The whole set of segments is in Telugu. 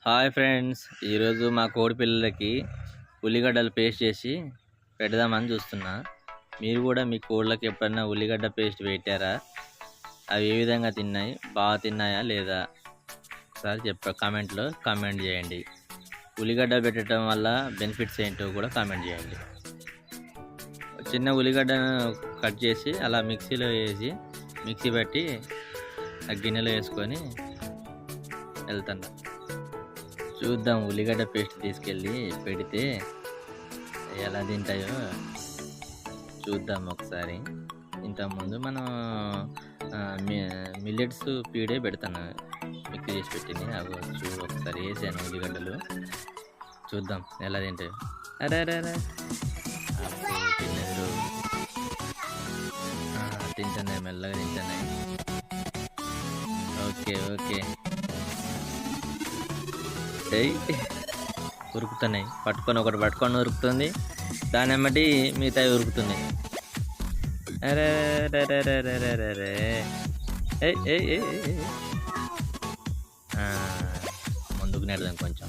హాయ్ ఫ్రెండ్స్, ఈరోజు మా కోడి పిల్లలకి ఉల్లిగడ్డలు పేస్ట్ చేసి పెడదామని చూస్తున్నా. మీరు కూడా మీ కోళ్ళకి ఎప్పుడన్నా ఉల్లిగడ్డ పేస్ట్ పెట్టారా? అవి ఏ విధంగా తిన్నాయి, బాగా తిన్నాయా లేదా ఒకసారి కామెంట్లో కామెంట్ చేయండి. ఉల్లిగడ్డ పెట్టడం వల్ల బెనిఫిట్స్ ఏంటో కూడా కామెంట్ చేయండి. చిన్న ఉల్లిగడ్డను కట్ చేసి అలా మిక్సీలో వేసి మిక్సీ పట్టి ఆ గిన్నెలో వేసుకొని వెళ్తున్నా. చూద్దాం ఉల్లిగడ్డ పేస్ట్ తీసుకెళ్ళి పెడితే ఎలా తింటాయో చూద్దాం ఒకసారి. ఇంతకుముందు మనం మిల్లెట్స్ పీడే పెడతాను, మిక్స్ చేసి పెట్టింది. అవి ఒకసారి వేసాను ఉల్లిగడ్డలు. చూద్దాం ఎలా తింటాయో. అరే అరే అరే తిన్నారు, తింటున్నాయి, మెల్లగా తింటున్నాయి. ఓకే ఓకే, ఉరుకుతున్నాయి. ఒకటి పట్టుకొని ఉరుకుతుంది, దాని ఎమ్మటి మిగతా ఉరుకుతున్నాయి. అరే ముందుకు నెడదాం కొంచెం.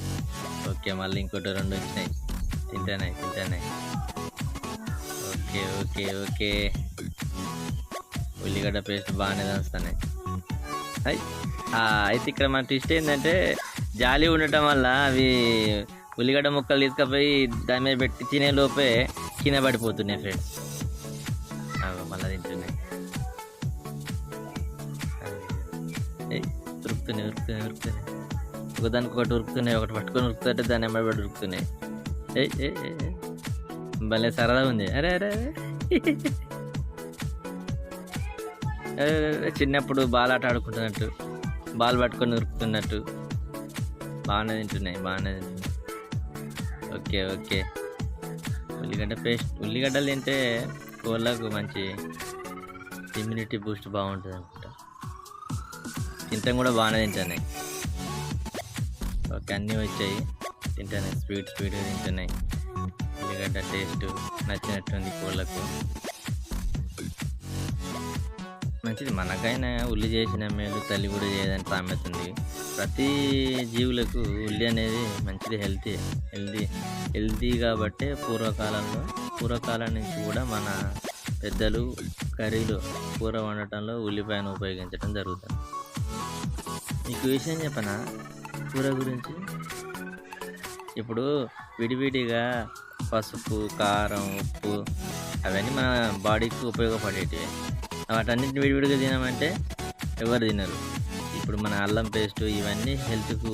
ఓకే, మళ్ళీ ఇంకోటి 2 వచ్చినాయి. తింటానాయి. ఓకే ఓకే ఓకే, ఉల్లిగడ్డ పేస్ట్ బాగానే దంచుతున్నాయి. అయితే ఇక్కడ మన ట్విస్ట్ ఏంటంటే, జాలి ఉండటం వల్ల అవి ఉల్లిగడ్డ ముక్కలు తీసుకుపోయి దాని మీద పెట్టి తినే లోపే కింద పడిపోతున్నాయి ఫ్రెండ్స్. మళ్ళీ తింటున్నాయి. ఉరుకుతున్నాయి. ఒకదానికి ఒకటి ఉరుకుతున్నాయి, ఒకటి పట్టుకొని ఉరుకుతుంటే దాన్ని ఎమ్మడి ఉరుకుతున్నాయి. భలే సరదా ఉంది. అరే అరే చిన్నప్పుడు బాల్ ఆట ఆడుకుంటున్నట్టు, బాల్ పట్టుకొని ఉరుకుతున్నట్టు బాగానే తింటున్నాయి. ఓకే ఓకే, ఉల్లిగడ్డ పేస్ట్. ఉల్లిగడ్డలు తింటే కోళ్ళకు మంచి ఇమ్యూనిటీ బూస్ట్ బాగుంటుంది అనుకుంటా. తింటాం కూడా బాగానే తింటున్నాయి. ఓకే, అన్నీ వచ్చాయి, తింటున్నాయి. స్పీడ్గా తింటున్నాయి. ఉల్లిగడ్డ టేస్ట్ నచ్చినట్టుంది కోళ్ళకు. మంచిది, మనకైనా ఉల్లి చేసిన మేలు తల్లి కూడా చేయదని సామెత ఉంది. ప్రతి జీవులకు ఉల్లి అనేది మంచిది, హెల్తీ కాబట్టి పూర్వకాలం నుంచి కూడా మన పెద్దలు కర్రీలు కూర వండటంలో ఉల్లిపాయను ఉపయోగించడం జరుగుతుంది. మీకు విషయం చెప్పనా కూర గురించి? ఇప్పుడు విడివిడిగా పసుపు, కారం, ఉప్పు అవన్నీ మన బాడీకి ఉపయోగపడేటివి. వాటన్నిటిని విడివిడిగా తినమంటే ఎవరు తినరు. ఇప్పుడు మన అల్లం పేస్టు ఇవన్నీ హెల్త్కు